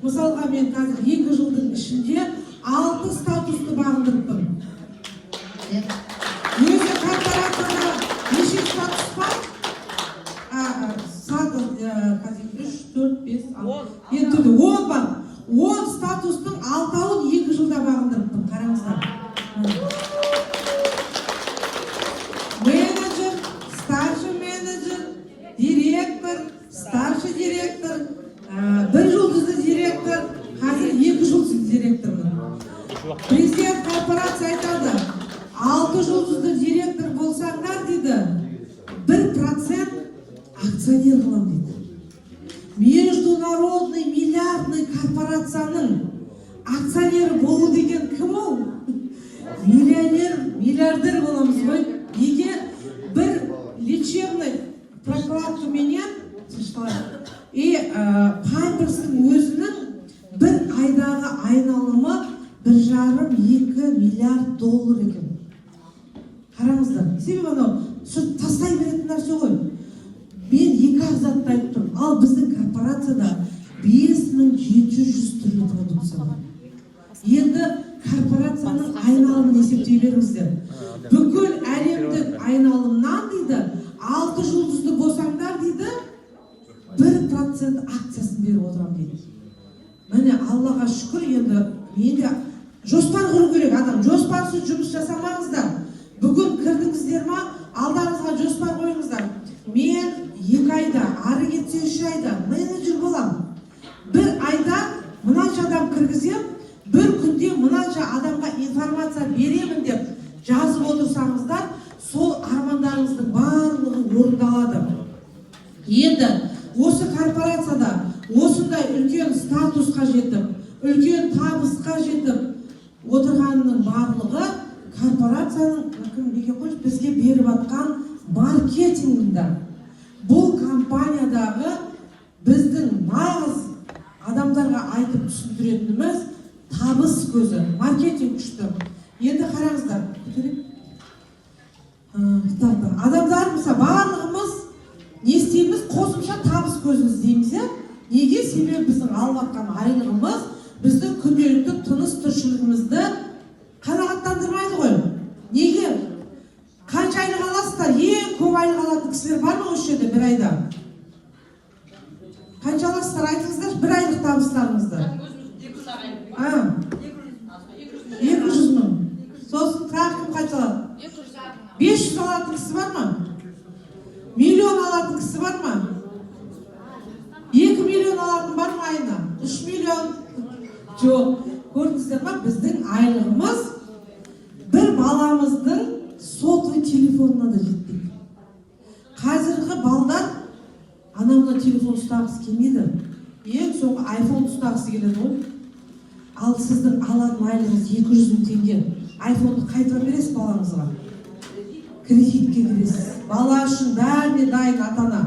Мысалға мен қазір 2 жылдың ішінде 6 статусты бағындырыппын. Өзі корпорацияда неше статус бар? 3, 4, 5, 6, 10 бар. 10 статустың 6-ауын 2 жылда бағындырыппын. Қараңыздар. Менеджер, старший менеджер, директор, старший директор, 1 жұлдызды директор, қазір 2 жұлдызды директормын. Президент корпорация айтады, 6 жұлдызды директор болсаңдар дейді, 1% акционер қылам дейді. Международный миллиардный корпорацияның акционері болу деген кім ол? Миллионер, миллиардер боламыз ғой. Неге бір лечебный прокладка менен Памперстің өзінің бір айдағы айналымы 1,5-2 миллиард доллар екен. Қараңыздар, себебі анау тастай беретін нәрсе ғой. Мен 2 затты айтып тұрмын. Ал біздің корпорацияда 5700 түрлі продукция бар. Енді корпорацияның айналымын есептей беріңіздер. Бүкіл әлемдік айналымнан дейді, 6 жұлдызды болсаңдар дейді, 1% акциясын беріп отырам дейді. Міне Аллаға шүкір, енді менде жоспар құру керек адам. Жоспарсыз жұмыс жасамаңыздар. Бүгін кірдіңіздер ма? Алдарыңызға жоспар қойыңыздар. Мен 2 айда, ары кетсе 3 айда менеджер болам. 1 айда мынанша адам кіргізем, 1 күнде мынанша адамға информация беремін деп жазып отырсаңыздар, сол армандарыңыздың барлығы орындалады. Енді осы корпорацияда осындай үлкен статусқа жетіп, үлкен табысқа жетіп отырғанның барлығы корпорацияның бізге беріп атқан маркетингінде. Бұл компаниядағы біздің нағыз адамдарға айтып түсіндіретініміз табыс көзі, маркетинг күшті. Енді қараңыздар, адамдар мысалы барлығымыз не істейміз? Қосымша табыс көзін іздейміз. Неге? Себебі біздің алып атқан айлығымыз біздің күнделікті тыныс тіршілігімізді қанағаттандырмайды ғой. Неге? Қанша айлық аласыздар? Ең көп айлық алатын кісілер бар ма осы жерде 1 айда? Қанша аласыздар? Айтыңыздар 1 айлық табыстарыңызды. 200 мың. Сосын тағы кім қанша алады? 500 алатын кісі бар ма? Миллион алатын кісі бар ма? 2 миллион алатын бар ма айына? 3 миллион? Жоқ. Көрдіңіздер ма? Біздің айлығымыз бір баламыздың сотовый телефонына да жетпейді. Қазіргі балдар анамда телефон ұстағысы келмейді. Ең соңғы iPhone ұстағысы келеді ғой. Ал сіздің алатын айлығыңыз 200 мың теңге. iPhone-ды қайтара бересіз балаңызға. Кредитке кіресіз. Бала үшін бәріне дайын ата-ана.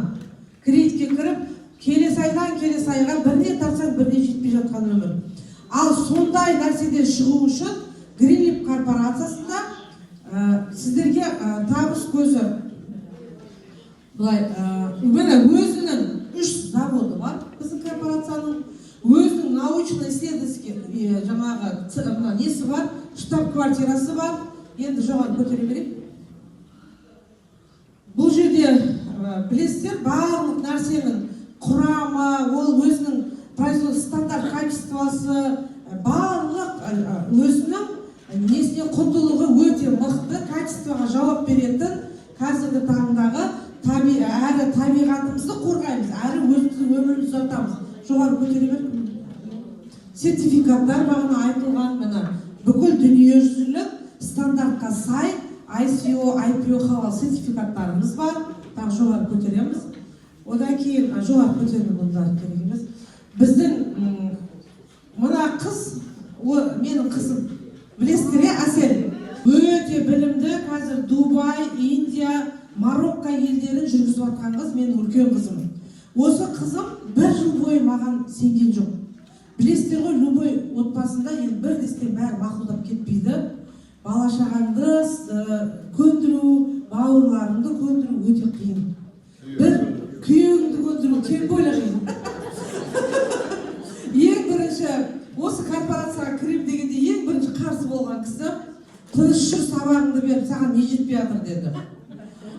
Кредитке кіріп, келесі айдан келесі айға біріне тартсаң біріне жетпей жатқан өмір. Ал сондай нәрседен шығу үшін Greenleaf корпорациясында сіздерге табыс көзі өзінің 3 заводы бар. Біздің корпорацияның өзінің научно-исследовательский жаңағы несі бар, штаб-квартирасы бар. Енді жоғары көтере берейік. Бұл жерде білесіздер, барлық нәрсенің құрамы, ол өзінің производство стандарт качествосы, барлық өзінің несіне құндылығы өте мықты, качествоға жауап беретін қазіргі таңдағы әрі табиғатымызды қорғаймыз, әрі өзіміздің өмірімізді ұзартамыз. Жоғары көтере беріп. Сертификаттар бағана айтылған міне бүкіл дүниежүзілік стандартқа сай ICO, IPO халал сертификаттарымыз бар. Тағы жоғары көтереміз. Одан кейін жоғары көтерме бұндар керек емес. Біздің мына қыз, менің қызым, білесіздер, Әсел. Өте білімді, қазір Дубай, Индия, Марокко елдерін жүргізіп атқан қыз, менің үлкен қызым. Осы қызым 1 жыл бойы маған сенген жоқ. Білесіздер ғой, любой отбасында бір дестен бәрі мақұлдап кетпейді. Бала шағаңды көндіру, бауырларыңды көндіру өте қиын. Бір күйеуіңді көндіру тем более қиын. Ең бірінші осы корпорацияға кірем дегенде ең бірінші қарсы болған кісі тыныш жүр, сабағыңды беріп, саған не жетпей жатыр деді.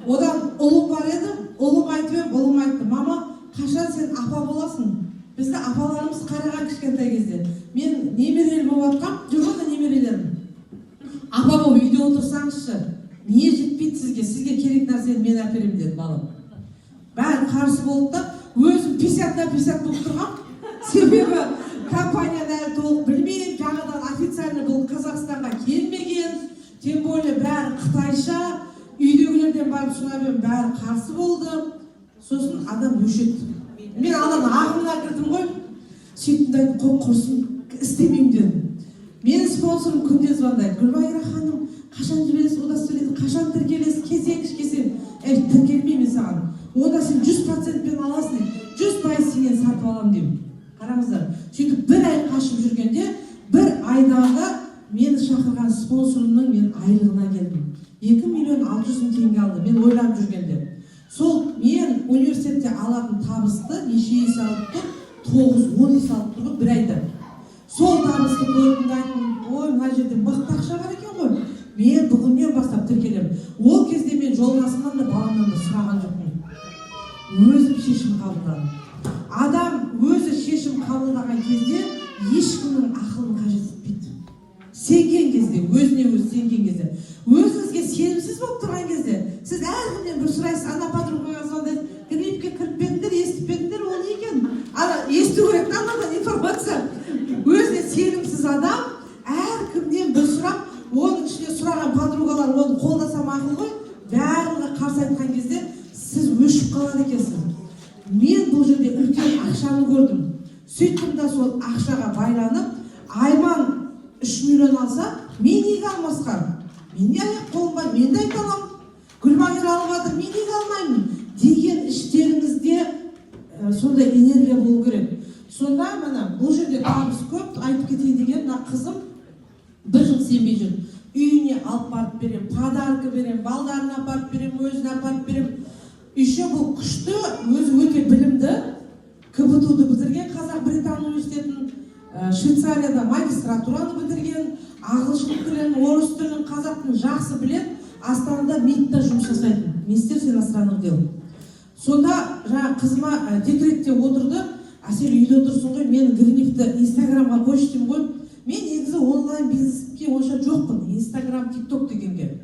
Одан ұлым бар еді, ұлым айтып ем, ұлым айтты, мама, қашан сен апа боласың? Бізді апаларымыз қараған кішкентай кезде. Мен немерелі болып атқам, жүргенде немерелерім. Апа болып үйде отырсаңызшы, не жетпейді сізге керек нәрсені мен әперем деді балам. Бәрі қарсы болды да, өзім 50-50 болып тұрғам. Себебі компанияны әлі толық білмеймін, жаңадан официально бұл Қазақстанға келмеген, тем более бәрі қытайша, үйдегілерден барып сұрап ем, бәрі қарсы болды. Сосын адам өшетті. Мен ананың ағымына кірдім ғой, сөйтімді құрсын істемеймін дедім. Менің спонсорым күнде звондайды. Гүлбайра ханым, қашан жібересіз, ода сөйледі, қашан тіркелесіз, кезең. Тіркелмеймін саған. Ода сен 100%-пен аласың дейді. 100% сенен сатып алам деймін. Қараңыздар. Сөйтіп бір ай қашып жүргенде, бір айдағы мені шақырған спонсорымның мен айлығына келдім. 2.600.000 теңге алды. Мен ойлап жүргенде. Сол мен университетте алатын табысты неше есе алып тұр? 9-10 есе алып тұр бір айда. Сол табысты көрдім айттым, ой, мына жерде мықты ақша бар екен ғой. Мен бүгіннен бастап тіркелем. Ол кезде мен жолдасымнан да баламнан да сұраған жоқпын. Өзім шешім қабылдадым. Адам өзі шешім қабылдаған кезде ешкімнің ақылын қажет етпейді. Сенген кезде, өзіне өзі сенген кезде, өзіңізге сенімсіз болып тұрған кезде, сіз әркімнен бір сұрайсыз, ана подругаға звондайды, клипке кіріп педіңдер, естіп педіңдер, ол не екен? Есту керек, анадан информация. Өзіне сенімсіз адам әркімнен бір сұрап, оның ішіне сұраған подругалар оны қолдаса мақұл ғой, бәріне қарсы айтқан кезде сіз өшіп қалады екенсіз. Мен бұл жерде үлкен ақшаны көрдім. Сөйттім да сол ақшаға байланып, Айман 3 миллион алса, мен неге алмасқа? Мен не аяқ қолым бар, мен де айта аламын. Гүлбайра алып жатыр, мен неге алмаймын деген іштеріңізде сондай энергия болу керек. Сонда мына бұл жерде табыс көп, айтып кетейін деген, мына қызым 1 жыл сенбей жүр. Үйіне алып барып берем, подарка берем, балдарына апарып берем, өзіне апарып берем. Еще бұл күшті, өзі өте білімді, КБТУ-ды бітірген, Қазақ-Британ университетін, Швейцарияда магистратураны бітірген, ағылшын тілін, орыс тілін, қазақ тілін жақсы біледі, Астанада МИДта жұмыс жасайтын, Министерство иностранных дел. Сонда жаңа қызыма декретте отырды, Әсел үйде отырсың ғой, мен Гриневті Инстаграмға қойшы деймін ғой. Мен негізі онлайн бизнеске онша жоқпын, Инстаграм, ТикТок дегенге.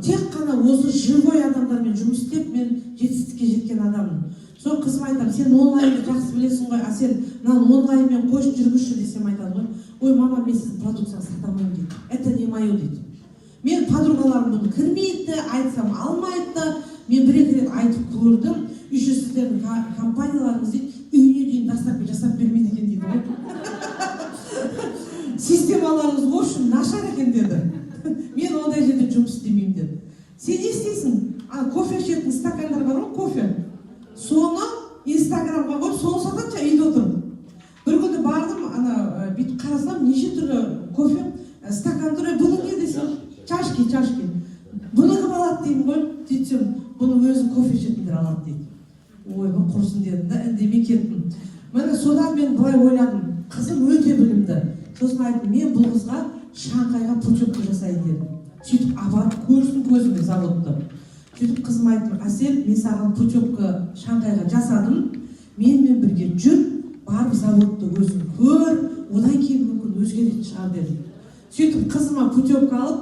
Тек қана осы живой адамдармен жұмыс істеп, мен жетістікке жеткен адаммын. Сол қызым айтам, сен онлайнды жақсы білесің ғой, Әсел, мынаны онлайнмен қойшы жүргізші десем айтады ғой. Ой, мама, мен сіздің продукцияны сата алмаймын дейді. Это не мое дейді. Мен подругаларым бұны кірмейді, айтсам алмайды. Мен бір-екі рет айтып көрдім. Еще сіздердің компанияларыңыз дейді, үйіне дейін доставка жасап бермейді екен дейді ғой. Системаларыңыз в общем нашар екен деді. Мен ондай жерде жұмыс істемеймін деді. Сен не істейсің? Кофе ішетін стакандар бар ғой, кофе. Соны Инстаграмға қойып, соны сатады, үйде отырып. Бір күні бардым, бүйтіп қарасам, неше түрлі кофе, стакан түрі, бұны не десем? Чашки. Бұны кім алады деймін ғой, дейтсем, бұны өзі кофе ішетіндер алады дейді. Ой, бұл құрсын дедім да, үндемей кеттім. Мені содан мен былай ойладым, қызым өте білімді. Сосын айттым, мен бұл қызға Шанхайға путевка жасайын дедім. Сөйтіп апарып көрсін көзіме заводты. Сөйтіп қызым айттым, Әсел, мен саған путевка Шанхайға жасадым, менімен бірге жүр, барып заводты өзің көр, одан кейін мүмкін өзгеретін шығар дедім. Сөйтіп қызыма путевка алып,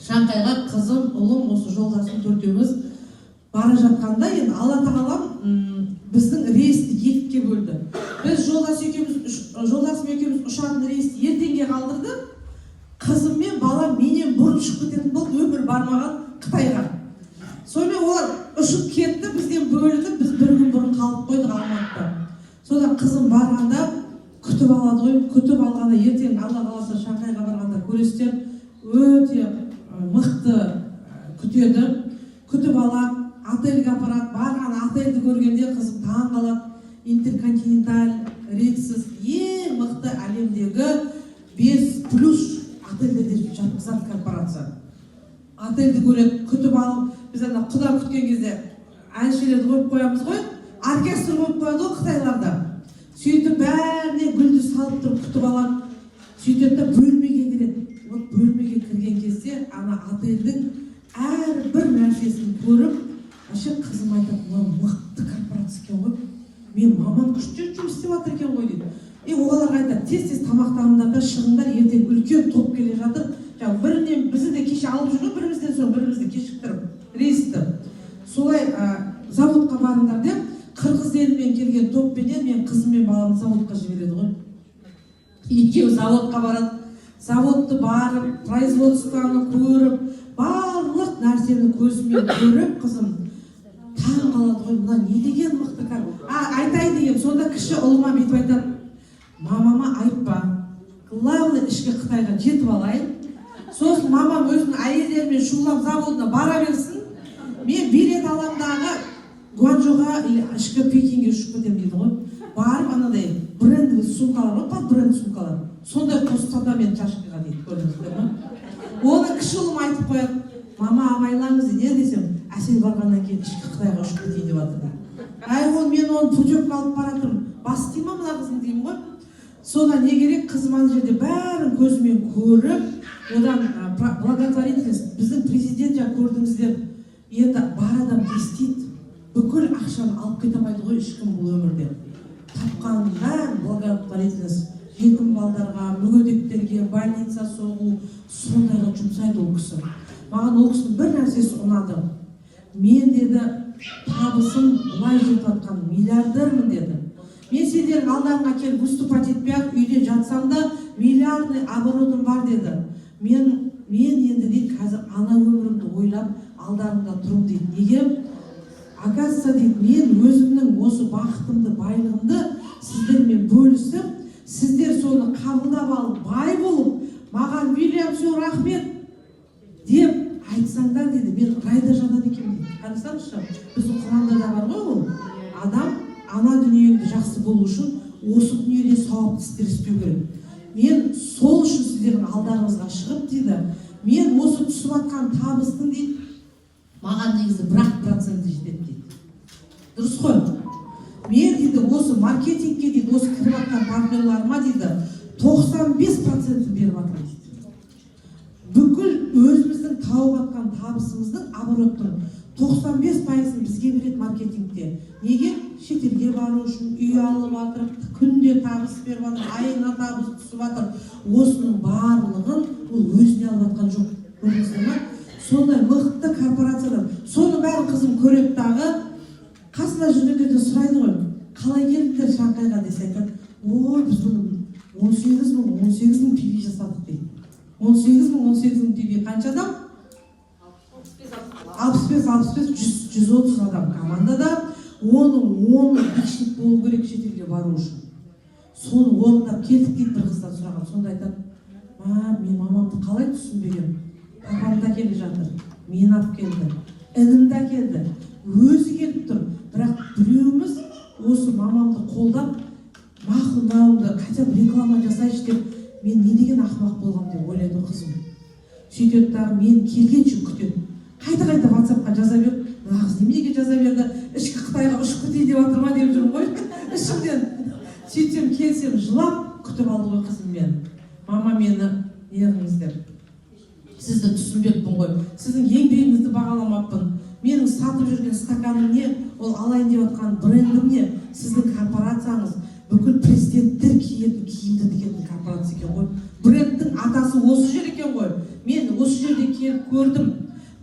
Шанхайға қызым, ұлым, осы жолдасым төртеуміз бара жатқанда, енді Алла тағалам біздің рейсті екіге бөлді. Біз жолдасым екеуміз ұшатын рейсті ертеңге қалдырды. Қызым мен балам менен бұрын шығып кететін болды, өмір бармаған Қытайға. Сонымен олар ұшып кетті, бізден бөлініп, біз бір күн бұрын қалып қойдық Алматыда. Содан қызым барғанда күтіп алады ғой, күтіп алғанда ертең Алла қаласа Шанхайға барғанда көресіздер, өте мықты күтеді, күтіп алады, отельге апарады. Барған отельді көргенде қызым таң қалады. Интерконтиненталь рейсіз ең мықты әлемдегі 5+ отельдерде жатқызады корпорация. Отельді көреді, күтіп алып, біз құда күткен кезде әншілерді қойып қоямыз ғой, оркестр қойып қояды ғой Қытайларда. сөйтіп бәріне гүлді салып тұрып күтіп алады. Сөйтеді да бөлмеге кіреді. Вот бөлмеге кірген кезде ана отельдің әрбір нәрсесін көріп, вообще қызым айтады, мынау мықты корпорация екен ғой. Мен мамам күшті жұмыс істеп жатыр екен ғой дейді. Оларға айтады, тез-тез тамақтаныңдар да шығыңдар, ертең үлкен топ келе жатыр. Бірінен бізді де кеше алып жүрген, бірімізден соң бірімізді кешіктіріп рейсті. Солай заводқа барыңдар деп, қырғыз елінен келген топпенен мен қызым мен баламды заводқа жібереді ғой. Екеуі заводқа барады. Заводты барып, производствоны көріп, барлық нәрсені көзімен көріп, қызым таң қалады ғой, мына не деген мықты кар. Айтайын деген, сонда кіші ұлыма бүйтіп айтады, мамама айтпа, главное ішкі Қытайға жетіп алайын. Сосын мамам өзінің әйелдерімен шулап заводына бара берсін, мен билет аламдағы Гуанчжоуға ішкі Пекинге ұшып кетемін дейді ғой. Барып анадай брендовый сумкалар ғой, под бренд сумкалар. Сондай қосып мен Чашкаға дейді, көрдіңіздер ме? Оны кіші ұлым айтып қояды, мама абайлаңыз не десем, әсел барғаннан кейін ішкі Қытайға ұшып кетейін деп жатыр. Мен оны путевка алып баратырмын, бас дейма мына қызым деймін ғой. Содан не керек, қызым ана жерде бәрін көзімен көріп, одан благотворительность, біздің президент жаңа көрдіңіздер, енді бар адам естиді, бүкіл ақшаны алып кете алмайды ғой ешкім бұл өмірде. Тапқанын бәрін благотворительность, жетім балдарға, мүгедектерге, больница соғу, сондайға жұмсайды ол кісі. Маған ол кісінің бір нәрсесі ұнады. Мен деді, табысым бұлай жетіп жатқан миллиардермін деді. Мен сендердің алдарыңа келіп выступать етпей-ақ үйде жатсам да миллиардный оборотым бар деді. Мен енді дейді, қазір ана өмірімді ойлап алдарында тұрым дейді. Неге? Оказывается дейді, мен өзімнің осы бақытымды, байлығымды сіздермен бөлісіп, сіздер соны қабылдап алып, бай болып, маған Вильям все рахмет деп айтсаңдар дейді, мен райда жатады екенмін дейді. Қарасаңызшы, біздің Құранда да бар ғой ол. Адам ана дүниеңді жақсы болу үшін осы дүниеде сауапты істер істеу керек. Мен сол үшін сіздердің алдарыңызға шығып дейді, мен осы түсіп жатқан табыстың дейді, маған негізі 1% жетеді дейді. Дұрыс қой? Мен дейді осы маркетингке дейді, осы кіріп жатқан партнерларыма дейді, 95% беріп жатыр дейді. Бүкіл өзіміздің тауып жатқан табысымыздың обороттың 95%-ын бізге береді маркетингте. Неге? Шетелге бару үшін үй алып жатыр, күнде табыс беріп жатыр, айына табыс түсіп жатыр. Осының барлығын ол өзіне алып жатқан жоқ. Көрдіңіздер ме? Сондай мықты корпорациялар. Соны бәрін қызым көреді дағы, қасына жүргендерден сұрайды ғой, қалай келдіңдер Шанхайға десе айтады, біз бұны 18 мың пиви жасадық дейді. 18 мың пиви қанша адам? 65, 130 адам командада, оның бишник болу керек шетелге бару үшін. Соны орындап келдік дейді бір қыздан сұраған. Сонда айтады, мен мамамды қалай түсінбеген? Папам да келе жатыр, мен алып келді, інім де келді, өзі келіп тұр. Бірақ біреуміз осы мамамды қолдап, мақұлдауымды, хотя бы реклама жасайшы деп, мен не деген ақымақ болғам деп ойлайды қызым. Сөйтеді дағы мен келгенше күтеді. Қайта WhatsApp-қа жаза беріп, мына қыз неменеге жаза берді, ішкі Қытайға ұшып кетейін деп жатыр ма деп жүрмін ғой. Ішімден сөйтсем келсем жылап күтіп алды ғой қызым мен. Мама мені не қылыңыздар? Сізді түсінбеппін ғой. Сіздің еңбегіңізді бағаламаппын. Менің сатып жүрген стаканым не, ол алайын деп жатқан брендім не, сіздің корпорацияңыз бүкіл президенттер киетін киімді тігетін корпорация екен ғой. Брендтің атасы осы жер екен ғой. Мен осы жерде келіп көрдім.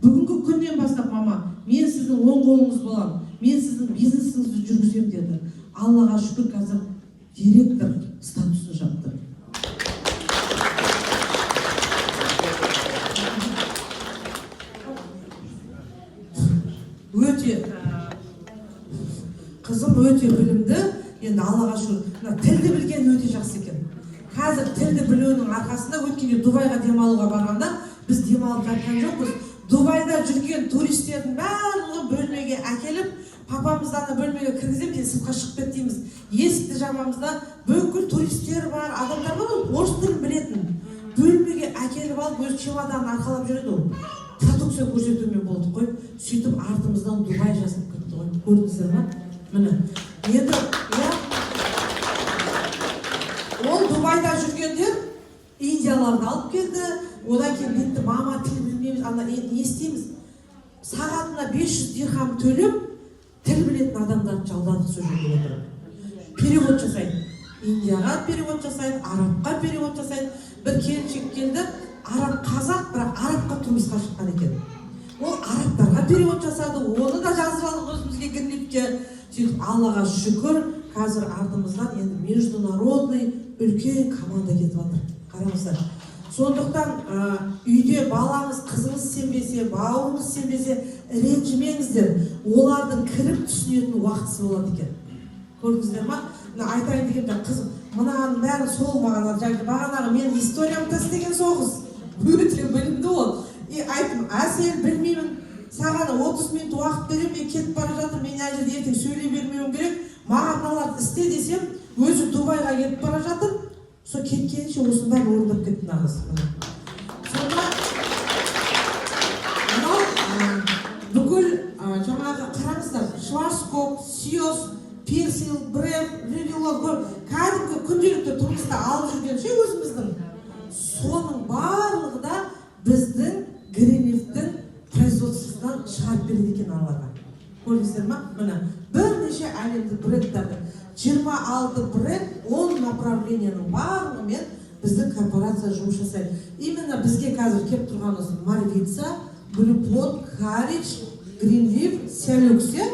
Бүгінгі күннен бастап мама, мен сіздің оң қолыңыз боламын, мен сіздің бизнесіңізді жүргіземін деді. Аллаға шүкір, қазір директор статусын жапты. Өте қызым өте білімді, енді Аллаға шүкір, тілді білген өте жақсы екен. Қазір тілді білуінің арқасында өткенде Дубайға демалуға барғанда біз демалып жатқан жоқпыз. Дубайда жүрген туристердің барлығы бөлмеге әкеліп, папамызданы бөлмеге кіргізіп, сыртқа шығып кет дейміз. Есікті жабамызда бүкіл туристер бар, адамдар бар, орыс тілін білетін. Бөлмеге әкеліп алып, өз чемоданын арқалап жүреді ол. Продукция көрсетумен болдық қой. Сөйтіп артымыздан Дубай жазып кетті ғой. Көрдіңіздер ме? Міне. Енді Дубайда жүргендер Индияларды алып келді. Одан кейін бетті мама тіл білмейміз, ана не істейміз? Сағатына 500 дирхам төлеп, тіл білетін адамдарды жалдадық сол жерге отырып. Перевод жасайды. Индияға перевод жасайды, арабқа перевод жасайды. Bir келіншек келді, араб қазақ, бірақ арабқа тұрмысқа шыққан екен. Ол арабтарға перевод жасады, оны да жазып алдық өзімізге Гринлифке. Сөйтіп Аллаға шүкір, қазір артымыздан енді международный үлкен команда кетіп жатыр. Қараңыздар. Сондықтан үйде балаңыз, қызыңыз сенбесе, бауырыңыз сенбесе, ренжімеңіздер. Олардың кіріп түсінетін уақытысы болады екен. Көрдіңіздер ма? Айтайын дегенде қызым, мынаның бәрі сол маған бағанағы менің историямды істеген соғыз. Өте білімді ол. Айтым, сен білмеймін, саған 30 минут уақыт берем, мен кетіп бара жатырмын, мен әлі жерде ертең сөйлей бермеуім керек. Маған мыналарды істе десем, өзі Дубайға кетіп бара жатыр. Сол кеткенше осының бәрін орындап кетті нағыз. Сонда бүкіл жаңағы қараңыздар, Шварцкоп, Сиос, Персил, Брев, Ревилов, кәдімгі күнделікті тұрмыста алып жүргенше өзіміздің. Соның барлығы да біздің Гринлифтің производствосынан шығарып береді екен аналарға. Көрдіңіздер ма? Мына бірнеше әлемдік брендтерді 26 бренд 10 направлениенің барлығымен біздің корпорация жұмыс жасайды. Именно бізге қазір келіп тұрғанымыз Марвица, Блюпот, Харич, Гринлиф, Селюксе,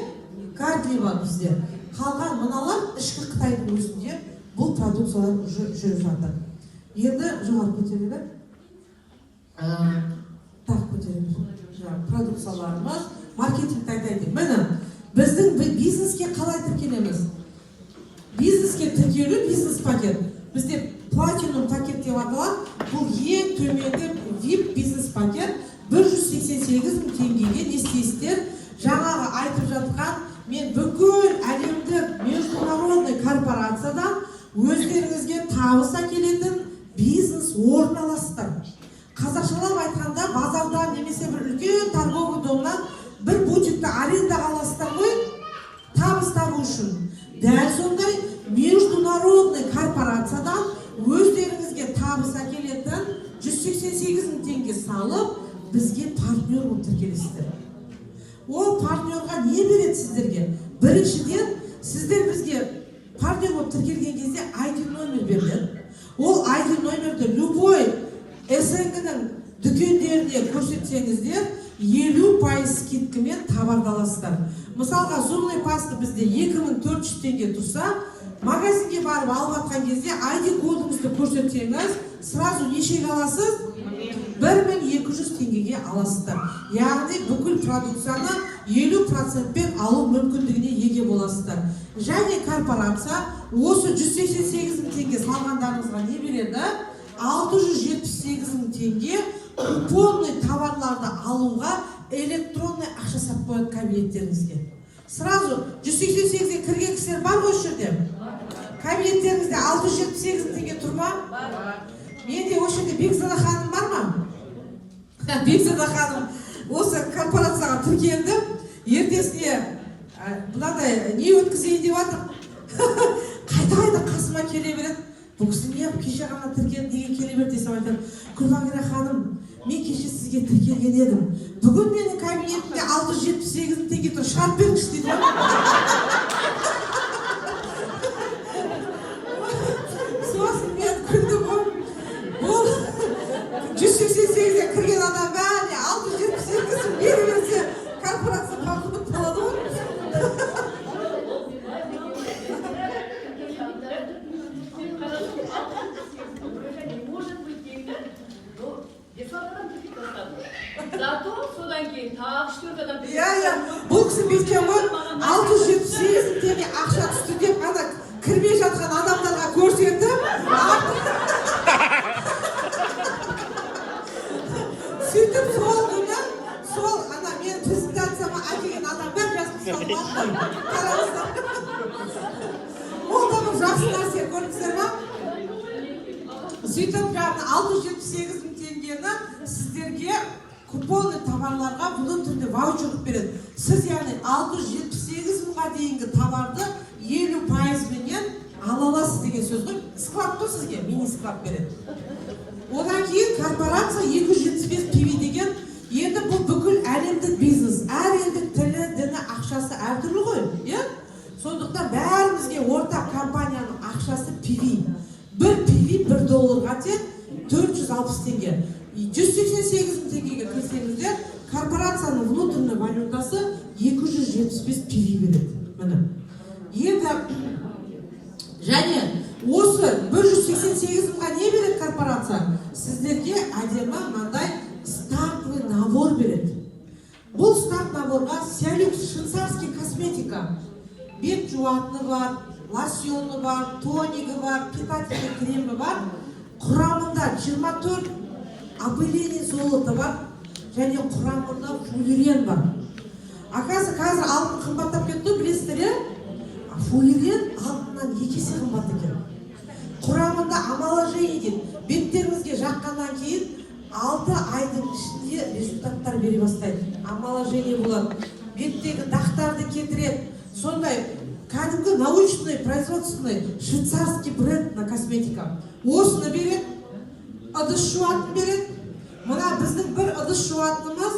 Кардли бар бізде. Қалған мыналар ішкі Қытайдың өзінде бұл продукциялар жүріп жатыр. Енді жоғары көтереді. Так көтереді. Продукцияларымыз, маркетингті айтайын. Міне, біздің бизнеске қалай тіркелеміз? Бизнеске тіркелу бизнес пакет. Бізде платинум пакет деп аталады. Бұл ең төменгі VIP бизнес пакет 188 теңгеге не істейсіздер? Жаңағы айтып жатқан мен бүкіл әлемдік международный корпорациядан өздеріңізге табыс әкелетін бизнес орын аласыздар. Қазақшалап айтқанда базарда немесе бір үлкен торговый домнан бір бутикті арендаға аласыздар ғой, табыс табу үшін. Дәл сондай международный корпорациядан өздеріңізге табыс әкелетін 188 теңге салып, бізге партнер болып тіркелесіздер. Ол партнерға не береді сіздерге? Біріншіден, сіздер бізге партнер болып тіркелген кезде ID номер беріледі. Ол ID номерді любой СНГ-ның дүкендеріне көрсетсеңіздер, 50% скидкамен товарды аласыздар. Мысалға, зубный паста бізде 2400 теңге тұрса, магазинге барып алып атқан кезде ID кодыңызды көрсетсеңіз, сразу нешеге аласыз? 1200 теңгеге аласыздар. Яғни бүкіл продукцияны 50%-пен алу мүмкіндігіне еге боласыздар. Және корпорация осы 188 теңге салғандарыңызға не береді? 678 теңге купонный товарларды алуға электронный ақша сап қояды кабинеттеріңізге. Сразу 188-ге кірген кісілер бар ғой осы жерде? Кабинеттеріңізде 678 теңге тұрма? Менде осы жерде Бекзада ханым бар ма? Бекзада ханым осы корпорацияға тіркелді. Ертесіне мынадай не өткізейін деп жатыр. Қайта қасыма келе береді. Бұл кісі не кеше ғана тіркелді, неге келе берді десем айтады. Гүлғанира ханым, мен кеше сізге тіркелген едім. Бүгін менің кабинетімде 678 теңге тұр, шығарып беріңізші дейді. Сосын мен күлдім ғой. Бұл 188-ге кірген адам бәріне 678-ін бере берсе, корпорация қақымыт болады ғой. Зато содан кейін тағы 4 адам бұл кісі беткен ғой 678 теңге ақша түсті деп ана кірмей жатқан адамдарға көрсетті. Сөйтіп сол күні сол ана мен презентацияма әкелген адамдар жазып қараңыздар. Ол да бір жақсы нәрсе көрдіңіздер ма? Сөйтіп 678 теңгені сіздерге купонный товарларға бұның түрінде ваучер береді. Сіз яғни 678 мыңға дейінгі товарды 50%-менен ала аласыз деген сөз ғой. Склад қой сізге, мини склад береді. Одан кейін корпорация 275 PV деген, енді бұл бүкіл әлемдік бизнес, әр елдің тілі, діні, ақшасы әртүрлі ғой, иә? Сондықтан бәрімізге ортақ компанияның ақшасы PV. Бір PV $1 тең 460 теңге. 188 теңгеге кірсеңіздер, корпорацияның внутренний валютасы 275 PV береді. Міне. Енді және осы 188 мыңға не береді корпорация? Сіздерге әдемі мынандай стартовый набор береді. Бұл старт наборға Селюкс швейцарский косметика. Бет жуатыны бар, лосьоны бар, тонигі бар, питательный кремі бар. Құрамында 24 опыление золота бар және құрамында фуллерен бар. Қазір алтын қымбаттап кетті, білесіздер, иә? Фуллерен алтыннан 2 есе қымбат екен. Құрамында омоложение дейді. Беттеріңізге жаққаннан кейін 6 айдың ішінде результаттар бере бастайды. Омоложение болады. Беттегі дақтарды кетіреді. Сондай кәдімгі научный, производственный швейцарский бренд на косметика. Осыны береді, ыдыс жуатын береді. Мына біздің бір ыдыс жуатынымыз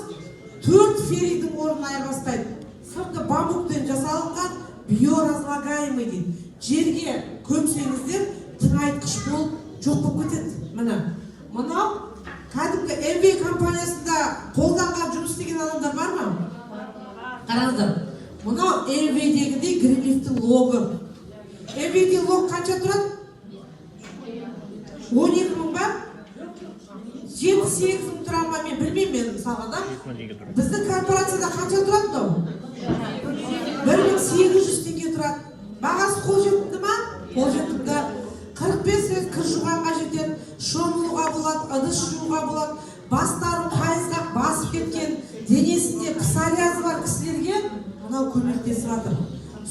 4 феррийдің орнын айырбастайды. Сырты бамбуктен жасалынған, биоразлагаемый дейді. Жерге көмсеңіздер тыңайтқыш болып жоқ болып кетеді. Мынау кәдімгі MV компаниясында қолданған жұмыс істеген адамдар бар ма? Қараңыздар. Мынау MV-дегідей Greenleaf-тің логы. MV-дегі лог қанша тұрады? 12 мың ба? 7-8 мың тұра ма? Мен білмеймін, мен мысалға да. Біздің корпорацияда қанша тұрады мынау? 1800 теңге тұрады. Бағасы қолжетімді ма? Қолжетімді. 45 рет кір жуғанға жетеді, шомылуға болады, ыдыс жууға болады. Бастарын қайызғақ басып кеткен, денесінде псориазы бар кісілерге мынау көмектесіп жатыр.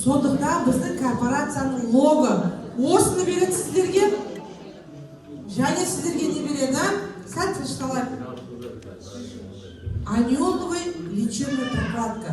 Сондықтан біздің корпорацияның логы осыны береді сіздерге. Және сіздерге не береді? Сәл тынышталайық. Анионовый лечебный прокладка.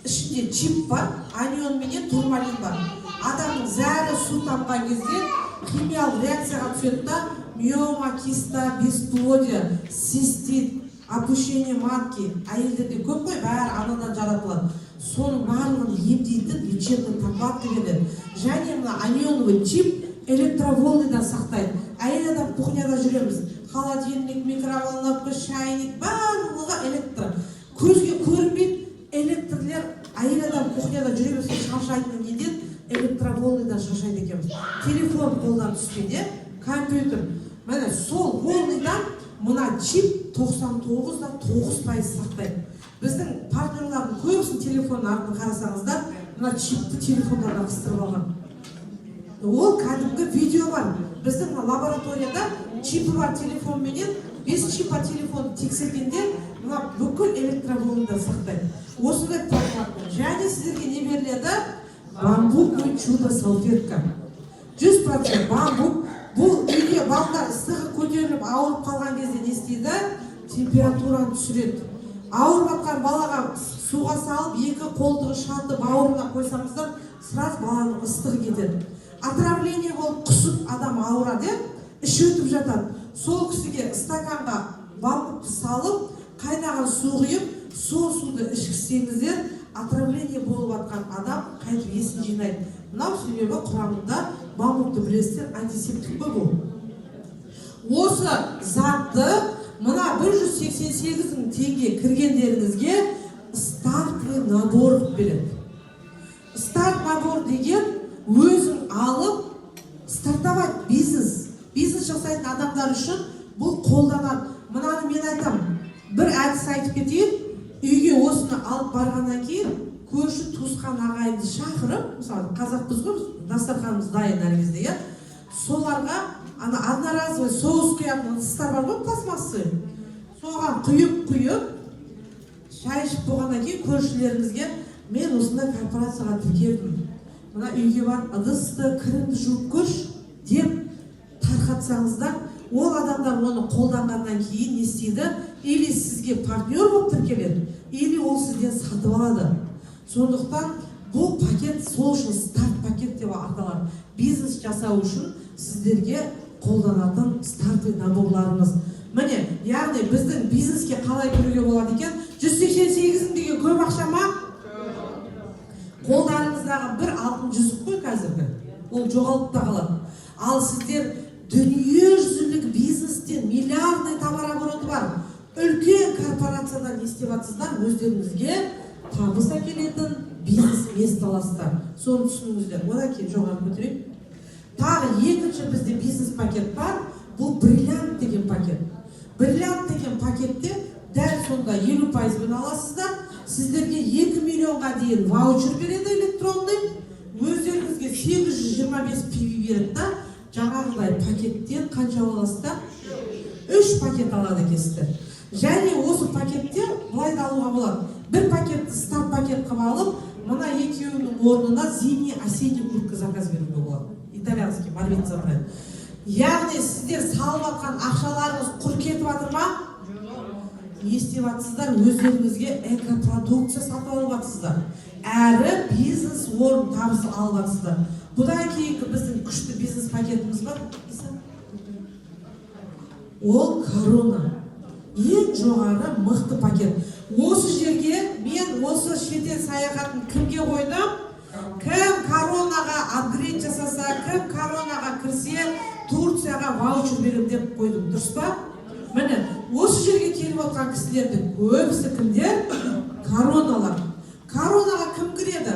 Ішінде чип бар, анион менен турмалин бар. Адамның зәрі су тамған кезде химиялық реакцияға түседі да, миома, киста, бесплодие, цистит, опущение матки, әйелдерде көп қой, бәрі анадан жаратылады. Соның барлығын емдейтін лечебный прокладка береді. Және мына анионовый чип электроволныйдан сақтайды. Әйел адам кухняда жүреміз. Холодильник, микроволновка, шайник, барлығы электро. Көзге көрінбейді электрлер. Әйел адам кухняда жүреміз, шаршайтын неден электроволныйдан шаршайды екенбіз. Телефон қолдан түскенде, компьютер. Міне сол волныйдан мына чип 99.9% сақтайды. Біздің партнерлардың көбісін телефонның артын қарасаңыздар, мына чипті телефондардан қыстырып алған. Ол кәдімгі видео бар. Біздің лабораторияда чипі бар телефон менен, 5 чипа телефонды тексергенде, мына бүкіл электроволныйдан сақтайды. Осындай прокладка. Және сіздерге не беріледі? Бамбуковый чудо салфетка. 100% бамбук. Бұл үйде балдар ыстығы көтеріліп ауырып қалған кезде не істейді? Температураны түсіреді. Ауырып жатқан балаға суға салып, 2 қолтығы шатып ауырына қойсаңыздар, сразу баланың ыстығы кетеді. Отравление болып құсып адам ауырады, іші өтіп жатады. Сол кісіге стаканға бамбукты салып, қайнаған су құйып, сол суды ішкізсеңіздер, отравление болып жатқан адам қайтып есін жинайды. Мынау себебі құрамында бамбукты білесіздер, антисептик бұл. Осы затты мына 188 мың теңге кіргендеріңізге стартовый набор береді. Старт набор деген өзің алып стартовать бизнес жасайтын адамдар үшін бұл қолданады. Мынаны мен айтам, бір әдіс айтып кетейін. Үйге осыны алып барғаннан кейін көрші туысқан ағайынды шақырып, мысалы қазақпыз ғой, дастарханымыз дайын әр кезде, иә? Соларға одноразовый соус құятын ыдыстар бар ғой, пластмассы. Соған құйып, шай ішіп болғаннан кейін көршілеріңізге мен осындай корпорацияға тіркелдім. Мына үйге бар ыдысты, кірімді жуып көрш деп тарқатсаңыздар, ол адамдар оны қолданғаннан кейін не істейді? Или сізге партнер болып тіркеледі, или ол сізден сатып алады. Сондықтан бұл пакет сол үшін старт пакет деп аталады. бизнес жасау үшін сіздерге қолданатын стартовый наборларымыз. Міне, яғни біздің бизнеске қалай кіруге болады екен? 188 деген көп ақша ма? Қолдарыңыздағы бір алтын жүзік қой қазіргі. Ол жоғалып та қалады. Ал сіздер дүниежүзілік бизнестен миллиардный товарообороты бар үлкен корпорациядан не істеп жатсыздар? Өздеріңізге табыс әкелетін бизнес место аласыздар. Соны түсініңіздер. Одан кейін жоғары көтерейік. Тағы екінші бізде бизнес пакет бар. Бұл бриллиант деген пакет. Бриллиант деген пакетте дәл сонда 50% аласыздар. Сіздерге 2 миллионға дейін ваучер береді электронный. Өздеріңізге 825 PV береді да. Жаңағыдай пакеттен қанша аласыздар? 3 пакет алады екенсіздер. Және осы пакетте былай да алуға болады. Бір пакетті старт пакет қылып алып, мына екеуінің орнына зимний осенний куртка заказ беруге болады. Итальянский марвица бренд. Яғни сіздер салып жатқан ақшаларыңыз құр кетіп жатыр ма? Не істеп жатсыздар? Өздеріңізге экопродукция сатып алып жатсыздар. Әрі бизнес орын табысы алып жатсыздар. Бұдан кейінгі біздің күшті бизнес пакетіміз бар. Ол корона. Ең жоғары мықты пакет. Осы жерге мен осы шетел саяхатын кімге қойдым? Кім коронаға апгрейд жасаса, кім коронаға кірсе, Турцияға ваучер берем деп қойдым. Дұрыс па? Міне, осы жерге келіп отқан кісілердің көбісі кімдер? Короналар. Коронаға кім кіреді?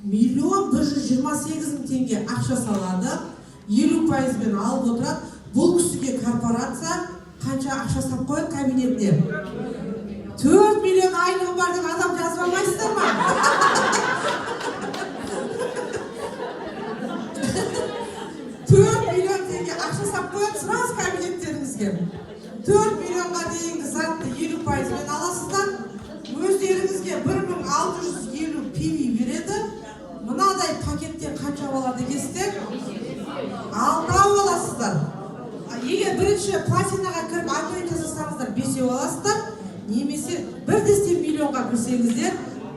1.128.000 теңге ақша салады, 50% алып отырады. Бұл кісіге корпорация қанша ақша сап қойып кабинетіне? 4 миллион айлығы бар деп адам жазып алмайсыздар ма? 4 миллион теңге ақша сап қойып сразу кабинеттеріңізге. 4 миллионға дейінгі затты 50% аласыздар. Өздеріңізге 1650 PV береді. Мынадай пакеттен қанша алады екенсіздер? 6 аласыздар. Егер бірінші платинаға кіріп апгрейд жасасаңыздар 5 аласыздар, немесе 1 миллионға кірсеңіздер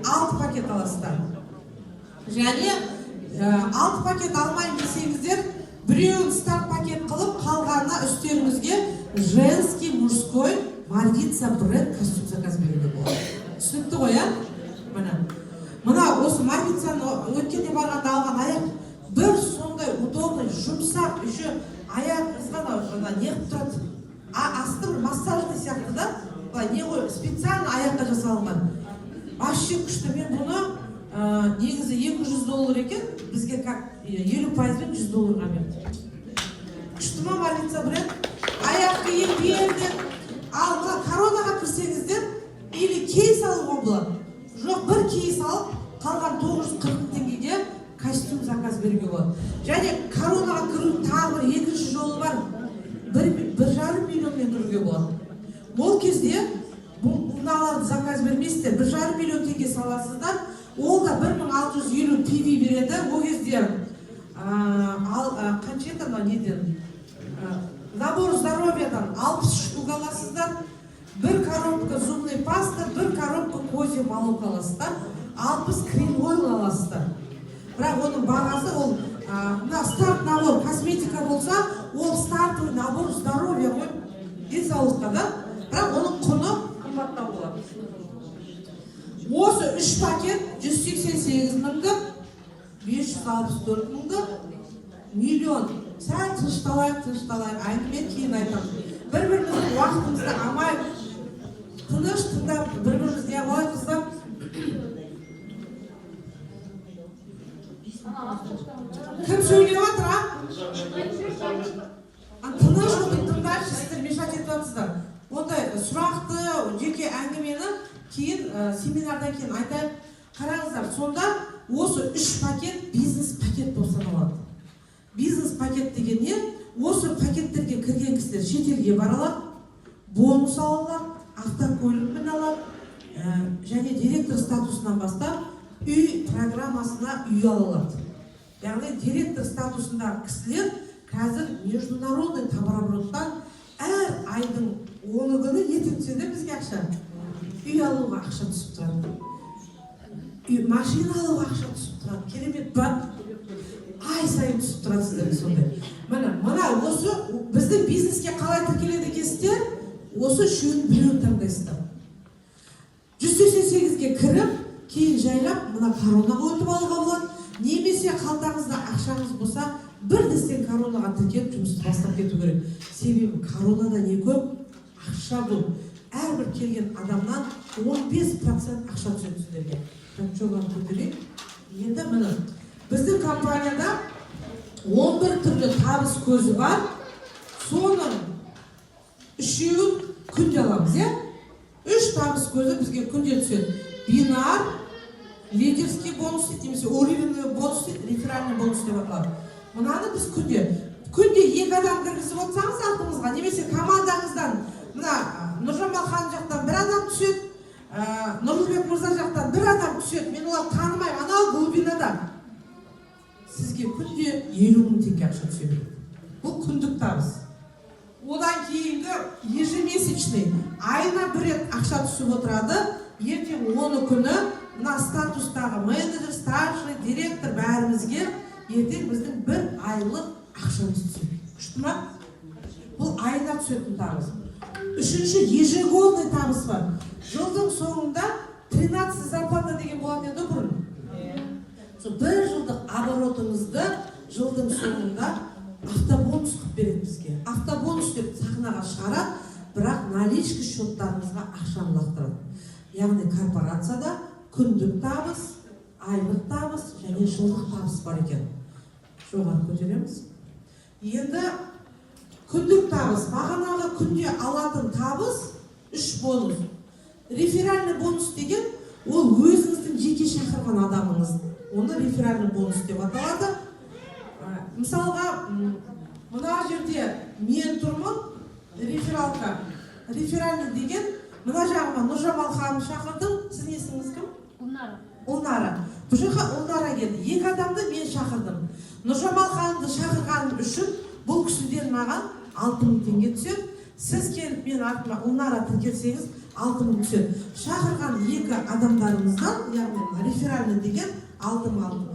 6 пакет аласыздар. Және 6 пакет алмайын десеңіздер, біреуін старт пакет қылып, қалғанына үстеріңізге женский, мужской, марвица бренд костюм заказ беруге болады. Түсінікті ғой, Мына осы марвицаны өткенде барғанда алған аяқ бір сондай удобный, жұмсақ, еще аяғыңызға неғып тұрады. Асты бір массажный сияқты да, не ғой, специально аяққа жасалынған. Вообще күшті. Мен бұны негізі $200 екен, бізге как 50% $100 берді. Күшті ма марвица бренд? Аяқты ембелден. Ал мына коронаға кірсеңіздер, или кейс алуға болады. Жоқ, бір кейс алып, қалған 940 теңгеге костюм заказ беруге болады. Және коронаға кірудің тағы бір екінші жолы бар. 1,5 миллионмен кіруге болады. Ол кезде бұналарды заказ бермейсіздер. 1,5 миллион теңге саласыздар. Ол да 1650 PV береді. Ол кезде қанша еді неден? Набор здоровьядан 60 штук аласыздар. Bir коробка зубной паста, bir коробка козье молоко аласыздар. 60 крем ойл аласыздар. Бірақ оның бағасы ол старт набор косметика болса, ол стартовый набор здоровья ғой, денсаулыққа да. Бірақ оның құны қымбаттау болады. Осы 3 пакет 188 мыңды, 564 мыңды, миллион. Сәл тынышталайық, әңгіме кейін айтамын. Бір-біріміздің уақытымызды алмай, тыныш тыңдап, бір-бірімізге алай қыздап. Кім сөйлеп отыр, Тыныш тыңдайшы, сіздер мешать етіп жатсыздар. Ондай сұрақты, жеке әңгімені кейін семинардан кейін айтайық. Қараңыздар, сонда осы 3 пакет бизнес пакет болып саналады. Бизнес пакет деген не? Осы пакеттерге кірген кісілер шетелге бара алады, бонус ала алады, автокөлікпен алады, және директор статусынан бастап үй программасына үй ала алады. Яғни директор статусындағы кісілер қазір международный товарообороттан әр айдың 10 күні ертеңгісінде бізге ақша. Үй алуға ақша түсіп тұрады. Машина алуға ақша түсіп тұрады. Керемет ба? Ай сайын түсіп тұрады. мына осы біздің бизнеске қалай тіркеледі екенсіздер, осы үшеуін біреуін таңдайсыздар. 188-ге кіріп, кейін жайлап, мына коронаға өтіп алуға болады. Немесе қалтаңызда ақшаңыз болса, бір дестен коронаға тіркеліп жұмысты бастап кету керек. Себебі коронада не көп? Ақша бұл. Әрбір келген адамнан 15% ақша түседі сіздерге. Жоғын көтерейік. Енді міне, біздің компанияда 11 түрлі табыс көзі бар. Соның үшеуін күнде аламыз, е? 3 табыс көзі бізге күнде түседі. Бинар, лидерский бонус дейді, немесе уровенный бонус дейді, реферальный бонус деп аталады. Мынаны біз күнде 2 адам кіргізіп отырсаңыз алтымызға, немесе командаңыздан мына Нұржамал ханым жақтан 1 адам түседі, Нұрлыбек мырза жақтан 1 адам түседі. Мен оларды танымаймын, анау глубинада. Сізге күнде 50 000 теңге ақша түсе береді. Бұл күндік табыс. Одан кейінгі ежемесячный, айына 1 рет ақша түсіп отырады. Ертең 10 күні мына статустағы менеджер, старший, директор бәрімізге ертең біздің 1 айлық ақшамыз түседі. Күшті ма? Бұл айына түсетін табыс. Үшінші ежегодный табыс бар. Жылдың соңында 13 зарплата деген болады еді бұрын. Сол 1 жылдық оборотыңызды жылдың соңында автобонус қып береді бізге. Автобонус деп сахнаға шығарады, бірақ наличка счеттарыңызға ақшаны лақтырады. Яғни корпорацияда күндік табыс, айлық табыс және жылдық табыс бар екен. Жоғары көтереміз. Енді күндік табыс, бағанағы күнде алатын табыс 3 бонус. Реферальный бонус деген ол өзіңіздің жеке шақырған адамыңыз. Оны реферальный бонус деп аталады. Мысалға, мына жерде мен тұрмын, рефералка. Реферальный деген, мына жағыма Нұржамал ханым шақырдым. Сіздің есіміңіз кім? Ұлнара. Бұл жаққа Ұлнара келді. 2 адамды мен шақырдым. Нұржамал ханымды шақырғаным үшін бұл кісіден маған 6 000 теңге түседі. Сіз келіп мен артыма Ұлнара тіркелсеңіз 6 000 түседі. Шақырған 2 адамдарымыздан, яғни реферальный деген 6 000.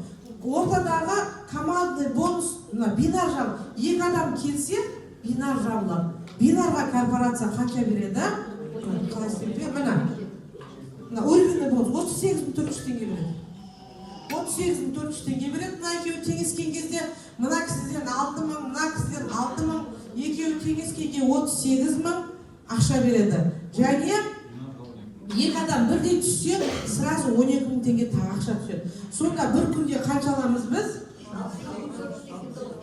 Ортадағы командный бонус, бинар жабы. 2 адам келсе, бинар жабылады. Бинарға корпорация қанша береді? Қалай істейді? Мына уровенный бонус 38 400 теңге береді. 38 400 теңге береді. Мына екеуі теңескен кезде, мына кісіден 6 000, мына кісіден 6 000, екеуі теңескенге 38 000 ақша береді. Және 2 адам бірдей түссе, сразу 12 000 теңге тағы ақша түседі. Сонда бір күнде қанша аламыз біз?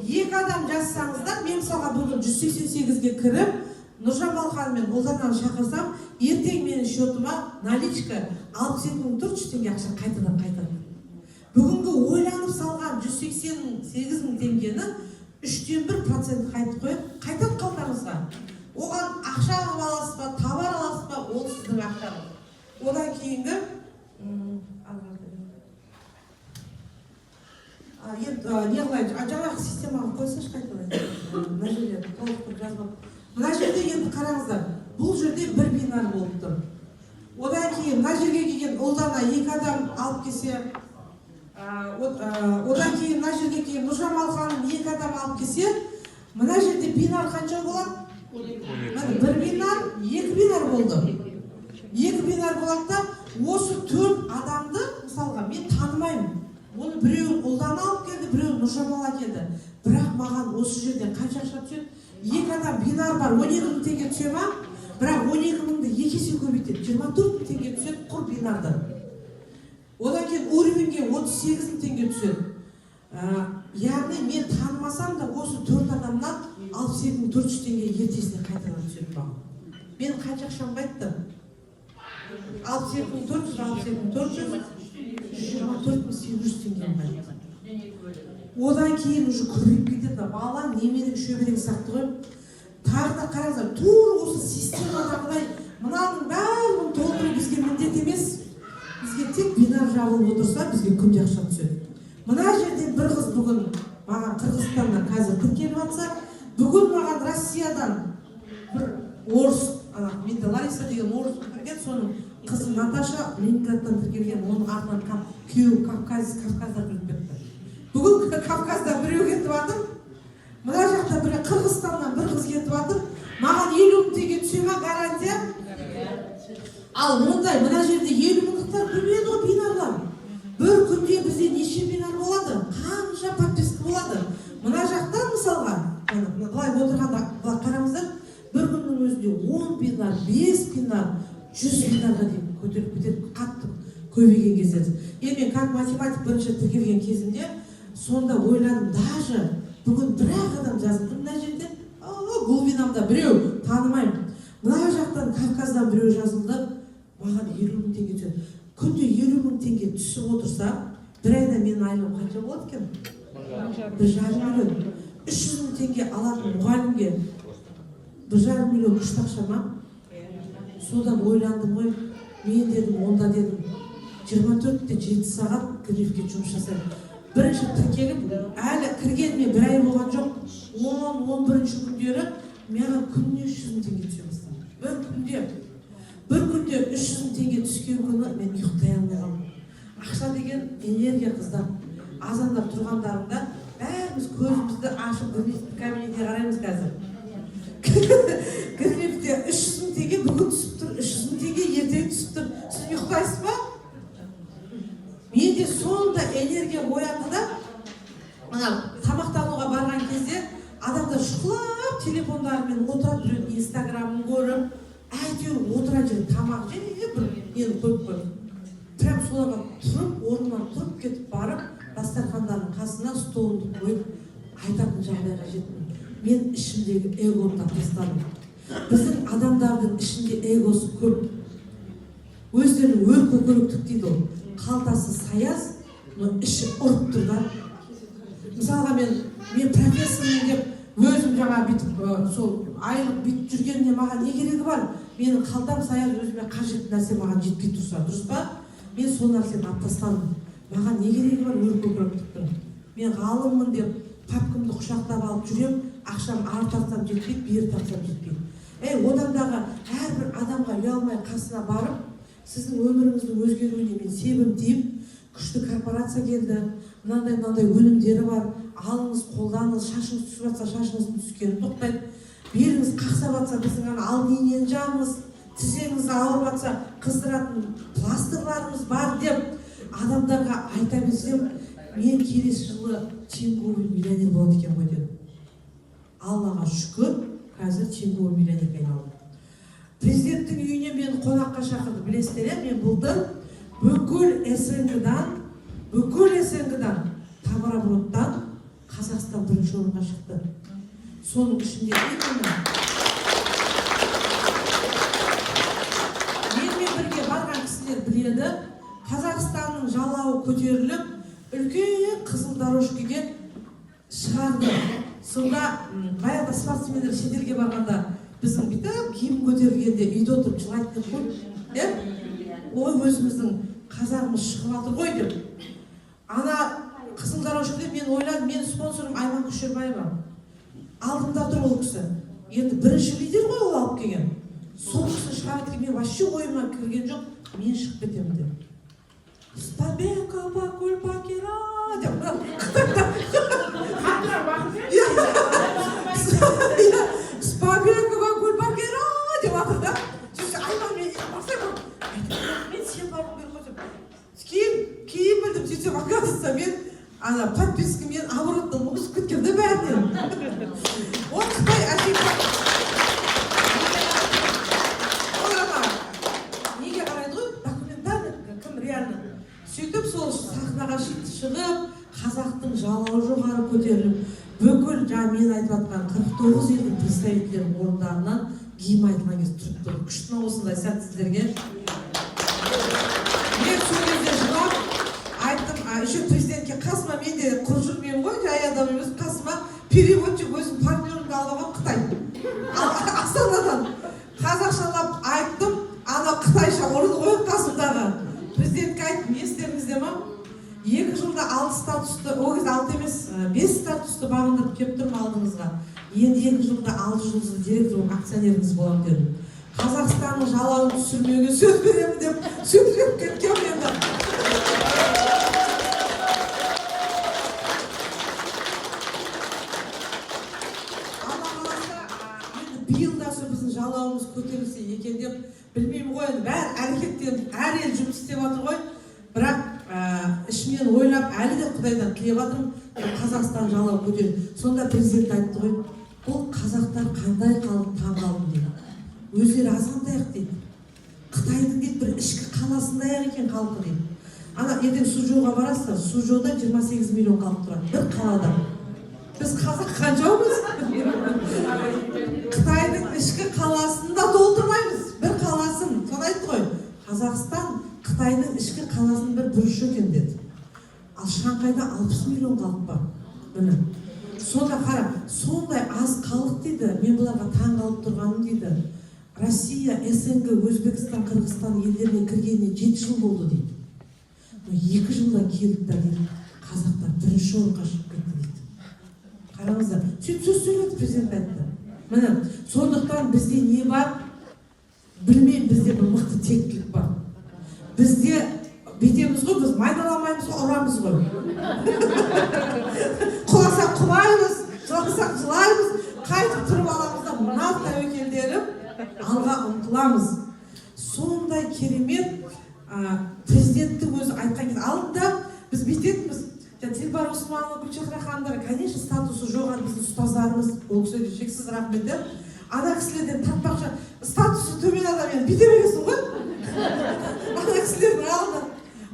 2 адам жазсаңыздар, мен мысалға бүгін 188-ге кіріп, Нұржамал ханыммен Ұлдананы шақырсам, ертең менің счетыма наличка 67 400 теңге ақша қайтадан. Бүгінгі ойланып салған 188 000 теңгені 3,1% қайтып қойып, қайтып қалтаңызға. Оған ақша алып аласыз ба, товар аласыз ба, ол сіздің ақшаңыз. Одан кейінгі не қылайын, жаңағы системаға қойсашы қайтадан. Мына жерде толықтырып жазбап. Мына жерде енді қараңыздар, бұл жерде 1 бинар болып тұр. Одан кейін мына жерге келген Ұлдана 2 адам алып келсе, одан кейін мына жерге келген Нұржамал ханым 2 адам алып келсе, мына жерде бинар қанша болады? 1 бинар, 2 бинар болды. 2 бинар болады да, осы 4 адамды, мысалға, мен танымаймын. Оны біреуін Ұлдана алып келді, біреуін Нұржамал келді. Бірақ маған осы жерден қанша ақша түседі? 2 адам бинар бар, 12 000 теңге түсе ма? Бірақ 12 000-ды 2 есе көбейтеді, 24 000 теңге түседі құр бинарды. Одан кейін уровеньге 38 000 теңге түседі. Яғни мен танымасам да осы 4 адамнан 67 400 теңге ертесіне қайтадан түседі маған. Мен қанша ақшам қайтты? 67 400, 24 800 теңге қайтты. Одан кейін уже көбейіп кетеді. Бала неменің шөберек сақты ғой. Тағы да қараңыздар, тура осы системадағыдай мынаның бәрін толтыру бізге міндет емес. Бізге тек бинар жабылып отырса, бізге күнде ақша түседі. Мына жерден бір қыз бүгін маған Қырғызстаннан қазір тіркеліп жатса, бүгін маған Россиядан бір орыс, менде Лариса деген орыс кірген, соның қызы Наташа Ленинградтан тіркелген, оның артынан күйеуі Кавказда жүріп кетті. Бүгін Кавказда біреу кетіп жатыр, Мына жақта бір Қырғызстаннан бір қыз кетіп жатыр. Маған 50 мың теңге түсе ма гарантия? Ал ондай мына жерде 50 мыңдықтар көбейеді ғой бинарлар. Бір күнде бізде неше бинар болады? Қанша подписка болады? Мына жақтан мысалға, былай отырғанда қараңыздар, бір күннің өзінде 10 бинар, 5 бинар, 100 бинарға дейін көтеріп кетеді, қатты көбейген кездер. Мен как математик бірінші тіркелген кезімде, сонда ойландым, даже бүгін бір-ақ адам жазылды мына жерде. Бұл бинамда біреу танымаймын. Мына жақтан Кавказдан біреу жазылды, маған 50 мың теңге түседі. Күнде 50 мың теңге түсіп отырса, бір айда менің айлығым қанша болады екен? 1,5 миллион. 300 мың теңге алатын мұғалімге 1,5 миллион күшті ақша ма? Содан ойландым ғой, мен дедім, онда дедім, 24-те 7 сағат грифке жұмыс жасаймын. Бірінші тіркеліп, әлі кіргеніме бір ай болған жоқ, 10-11 күндері маған күніне 300 мың теңге түсе бастады. Бір күнде 300 мың теңге түскен күні мен ұйықтай алмай қалдым. Ақша деген энергия қыздар. Азандап тұрғандарында бәріміз көзімізді ашып кабинетке қараймыз қазір. Кабинетте 300 мың теңге бүгін түсіп тұр, 300 мың теңге ертең түсіп тұр. Сіз ұйықтайсыз ба? Менде сонда энергия оянды да, тамақтануға барған кезде адамдар шұқылап телефондарымен отырып жүреді, инстаграмын көріп, әйтеуір отыра жүреді, тамақ жеп бір нені қойып қойып. Прям соларға тұрып, орнынан тұрып кетіп барып, дастархандардың қасына столымды қойып, айтатын жағдайға жеттім. Мен ішімдегі эгомды тастадым. Біздің адамдардың ішінде эгосы көп. Өздерінің өр көкіректік дейді ол. Қалтасы саяз, іші ұрып тұр да. Мысалға мен профессормын деп, өзім жаңа бітіп, сол айлық бітіп жүргеніне маған не керегі бар? Менің қалтам саяз, өзіме қажетті нәрсе маған жетпей тұрса, дұрыс па? Мен сол нәрсені алып тастадым. Маған не керегі бар өр көкіректіктің? Мен ғалыммын деп, папкамды құшақтап алып жүрем, ақшам ары тартсам жетпейді, бері тартсам жетпейді. Одандағы әрбір адамға ұялмай қасына барып, сіздің өміріңіздің өзгеруіне мен себім деймін. Күшті корпорация келді, мынандай өнімдері бар, алыңыз, қолданыңыз, шашыңыз түсіп жатса, шашыңыздың түскені тоқтайды. Беліңіз қақсап жатса, біздің алдын инені жағыңыз, тізеңіз ауырып жатса, қыздыратын пластырларымыз бар деп адамдарға айта берсем, мен келесі жылы теңгеге миллионер болады екен ғой дедім. Аллаға шүкір, қазір теңгеге миллионерге айналдым. Президенттің үйіне мені қонаққа шақырды, білесіздер, мен бұлды бүкіл СНГ-дан, товарообороттан Қазақстан бірінші орынға шықты. Соның ішінде менімен бірге барған кісілер біледі, Қазақстанның жалауы көтеріліп, үлкен қызыл дорожкаге шығарды. Сонда баяғыда спортсмендер шетелге барғанда біздің бүйтіп киім көтерілгенде үйде отырып жылайды деп қой. Ой, өзіміздің қазағымыз шығып жатыр ғой деп. Ана қызыл дорожкада мен ойладым, менің спонсорым Айман Күшербаева. Алдымда тұр ол кісі. Енді бірінші лидер ғой ол алып келген. Сол кісі шығарып келген, вообще ойыма кірген жоқ, мен шығып кетемін деп. Спабекова Кульбакера деп. Спабекова Кульбакера деп жатыр да. Айман мен басаймын. Мен сен барып беріп қойсам. Кейін білдім, сөйтсем, оказывается, мен подпискамен оборотты мұғыз күткенде бәрінен. Ол Қытай әжекті. Неге қарайды ғой? Документально, кім реально. Сөйтіп сол сахнаға шығып, қазақтың жалауы жоғары көтеріліп, бүкіл мен айтып жатқан 49 елдің представителерінің орындарынан киім айтылған кез тұрып тұр. Күшті осындай сәт сіздерге. Мен сол кезде жылап айттым, еще президентке қасыма, мен де құр жүрмеймін ғой, жай адам емес, қасыма переводчик өзім партнерімді алып алған Қытай. Астанадан қазақшалап айттым, ана қытайша ұрын ғой қасымдағы. Президентке айттым, не істеріңізде ма? 2 жылда 6 статусты, ол кезде 6 емес, 5 статусты бағындырып кеп тұрмын алдыңызға. Енді 2 жылда 6 жұлдызды директорым акционеріңіз болам дедім. Қазақстанның жалауын түсірмеуге сөз беремін деп сөйтіп кеткен енді. биыл да біздің жалауымыз көтерілсе екен деп білмеймін ғой, енді бәрі әрекеттеніп, әр ел жұмыс істеп жатыр ғой. Бірақ ішімнен ойлап, әлі де Құдайдан тілеп жатырмын, Қазақстан жалауы көтерілді. Сонда президент айтты ғой, бұл қазақтар қандай халық таңғалды дейді. Өздері азғандайық дейді. Қытайдың дейді бір ішкі қаласындай екен халқы дейді. Ана ертең Сузhouға барасыздар, Сузhouда 28 миллион халық тұрады, бір қалада. Біз қазақ қаншаумыз? Қытайдың ішкі қаласын да толтырмаймыз, бір қаласын. Соны айтты ғой, Қазақстан Қытайдың ішкі қаласының бір бұрышы екен деді. Ал Шанхайда 60 миллион халық бар. Міне. Сонда қара, сондай аз халық дейді, мен бұларға таң қалып тұрғаным дейді. Россия, СНГ, Өзбекстан, Қырғызстан елдеріне кіргеніне 7 жыл болды дейді. 2 жылда келді дейді. Қазақтар бірінші орынға шығып кетті дейді. Қараңыздар, сөйтіп сөз сөйледі президент айтты. Міне, сондықтан бізде не бар? Білмеймін, бізде бір мықты тектілік бар. Бізде бетеміз ғой, біз майдаламаймыз, ұрамыз ғой. Құласақ құлаймыз, жыласақ жылаймыз, қайтып тұрып аламыз да мынау тәуекелдерім алға ұмтыламыз. Сондай керемет президенттің өзі айтқан кезде алдында біз бүйтетінбіз. Дилбар Усманова, Гүлшахра ханымдар, конечно, статусы жоғары біздің ұстаздарымыз, ол кісілерге шексіз рахмет. Ана кісілерден тартпақшы, статусы төмен адам енді бүйте бересің ғой. Ана кісілердің алдында.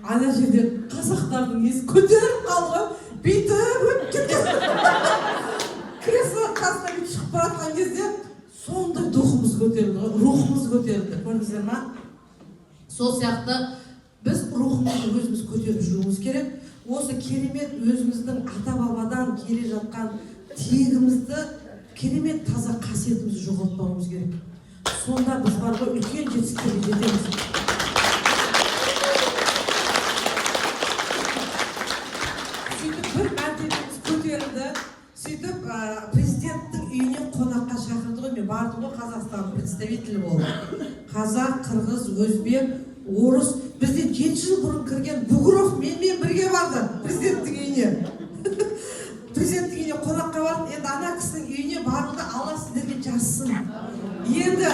Ана жерде қазақтардың несі көтеріп қалды ғой, бүйтіп өтіп кеткен. Кресло қасына бүйтіп шығып баратқан кезде сондай духымыз көтерілді, рухымыз көтерілді. Көрдіңіздер ма? Сол сияқты біз рухымызды өзіміз көтеріп жүруіміз керек. Осы керемет өзіміздің ата-бабадан келе жатқан тегімізді, керемет таза қасиетімізді жоғалтпауымыз керек. Сонда біз бар ғой үлкен жетістіктерге жетеміз. Сөйтіп бір мәртебеміз көтерілді. Сөйтіп президенттің үйіне қонаққа шақырды ғой. Мен бардым ғой, Қазақстан представителі болды. Қазақ, қырғыз, өзбек, орыс. Бізден 7 жыл бұрын кірген Бугуров менімен бірге барды президенттің үйіне. Президенттің үйіне қонаққа барды. Енді ана кісінің үйіне баруда Алла сіздерге жазсын. Енді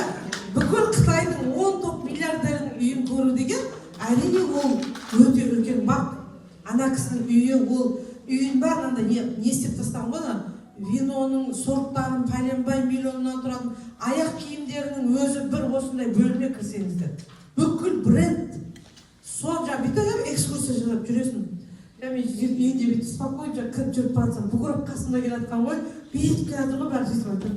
бүкіл Қытайдың 10 топ миллиардерінің үйін көру деген әрине ол өте үлкен бақ. Ана кісінің үйі, ол үйін бар, анда не істеп тастаған ғой, виноның сорттарын пәленбай миллионнан тұратын аяқ киімдерінің өзі бір осындай бөлме кірсеңіздер. Бүкіл бренд. Сол жаңа бүйтіп экскурсия жасап жүресің. Мен үйінде бүйтіп спокойно кіріп жүріп барсам, Бугуров қасымда келатқан ғой, бүйтіп келатыр ғой, бәрі сөйтіп айтты.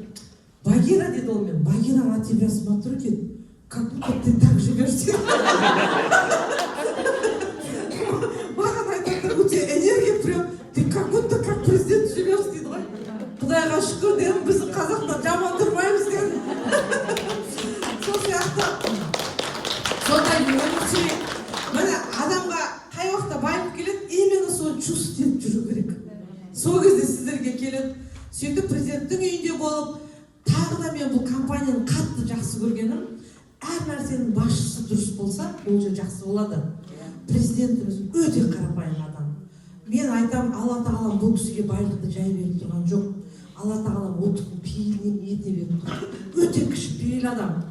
Багира деді ол мен. Багира на тебя смотрю, деді. Как будто ты так живешь, деді. Маған айтады, у тебя энергия прям, ты как будто как президент живешь, дейді ғой. Құдайға шүкір дедім, біздің қазақтан жаман тұрмаймыз деді. Сол сияқты. Сондай өмір сүрейік. Міне адамға қай уақытта байып келеді, именно соны чувствовать жүру керек. Сол кезде сіздерге келеді. Сөйтіп президенттің үйінде болып, тағы да мен бұл компанияны қатты жақсы көргенім, әр нәрсенің басшысы дұрыс болса, ол же жақсы болады. Президентіміз өте қарапайым адам. Мен айтам, Алла тағалам бұл кісіге байлықты жай беріп тұрған жоқ. Алла тағалам ұлттың пейіліне, ниетіне беріп тұрған. Өте кішіпейіл адам.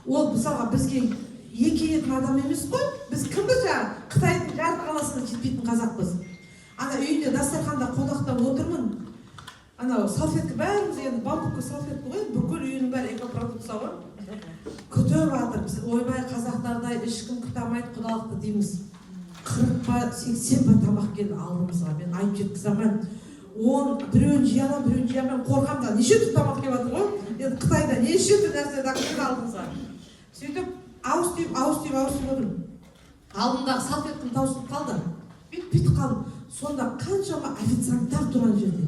Ол мысалға бізге екі етін адам емес қой. Біз кімбіз жаңа? Қытайдың жарты қаласына жетпейтін қазақпыз. Ана үйінде дастарханда қонақтап отырмын. Анау салфетка бәріміз енді бамбук салфетка ғой, бүкіл үйінің бәрі экопродукция ғой. Күтіп жатыр. Біз ойбай қазақтардай ешкім күте алмайды құдалықты дейміз. 40 па 80 па тамақ келді алдымызға. Мен айтып жеткізе алмаймын. Біреуін жей аламын, біреуін жей алмаймын. Қорқамда неше түрлі тамақ келіп жатыр ғой. Енді Қытайда неше түрлі нәрсе келді алдымызға. Сөйтіп ауыстырып отырмын. Алдымдағы салфеткам таусылып қалды. Бүйтіп қалдым. Сонда қаншама официанттар тұрған жерде.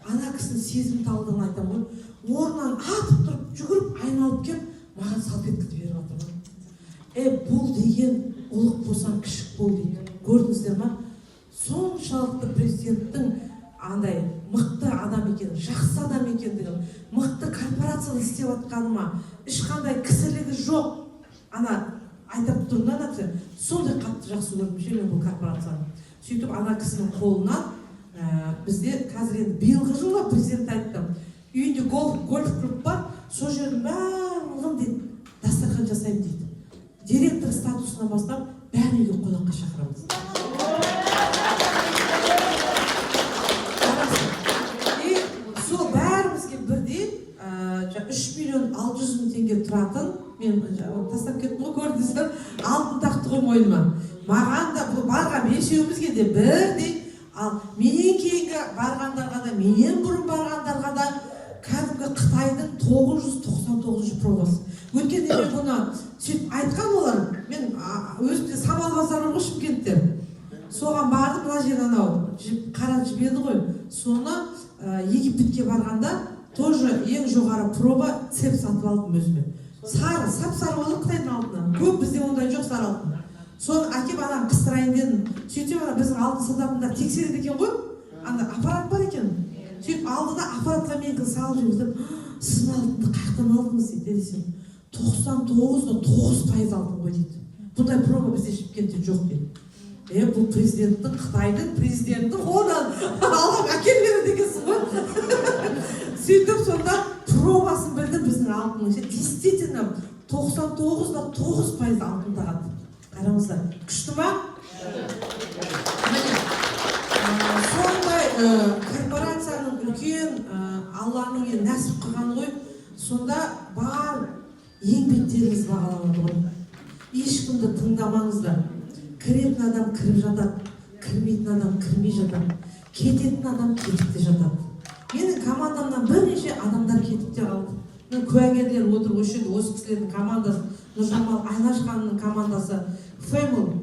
Ана кісінің сезім талдығын айтам ғой. Орнынан атып тұрып, жүгіріп, айналып кеп, маған салфетканы беріп жатыр. Бұл деген ұлық болсаң кішік бол дейді. Көрдіңіздер ма? Соншалықты президенттің андай мықты адам екен, жақсы адам екендігін, мықты корпорацияда істеп жатқаныма, ешқандай кісілігі жоқ. Ана айтып тұрды ана кісі, сондай қатты жақсы көрдім мен бұл корпорацияны. Сөйтіп ана кісінің қолынан бізде қазір енді биылғы жылы президент айтты. Үйінде гольф клуб бар, сол жердің барлығын дейді дастархан жасаймын дейді. Директор статусынан бастап бәрін үйге қонаққа шақырамыз. Сол бәрімізге бірден 3.600.000 теңге тұратын, мен тастап кеттім ғой, көрдіңіздер, алтын тақты ғой мойныма. Маған да бұл барған бесеуімізге де бірдей, ал менен кейінгі барғандарға да, менен бұрын барғандарға да кәдімгі Қытайдың 999 пробасы. Өткенде мен бұны сөйтіп айтқан олар, мен өзімде Самал базары ғой Шымкентте. Соған бардым, мына жер анау қара жібеді ғой. Соны Египетке барғанда тоже ең жоғары проба цеп сатып алдым өзіме. Сары, сап-сары болды Қытайдың алтыны. Көп бізде ондай жоқ сары алтын. Соны әкеп анам қыстырайын дедім. Сөйтіп ана біздің алтын солдатында тексереді екен ғой. Анда аппарат бар екен. Сөйтіп алды да аппаратқа менікі салып жүргізіп, сіз алтынды қаяқтан алдыңыз дейді десем. 99.9% алтын ғой дейді. Бұндай проба бізде Шымкентте жоқ дейді. Бұл президенттің, Қытайдың президенттің қолынан алып әкелмеді екенсің ғой. Сөйтіп сонда пробасын білдім біздің алтынның. Действительно 99.9% алтын тағады. Қараңыздар, күшті ма? Сондай корпорацияның үлкен Алланың нәсіп қылған ғой. Сонда бар еңбектеріңіз бағаланады ғой. Ешкімді тыңдамаңыздар. Кіретін адам кіріп жатады, кірмейтін адам кірмей жатады, кететін адам кетіп те жатады. Менің командамнан бірнеше адамдар кетіп те қалды. Мен куәгерлер отыр осы кісілердің командасы, Нұржамал Айнашханның командасы Family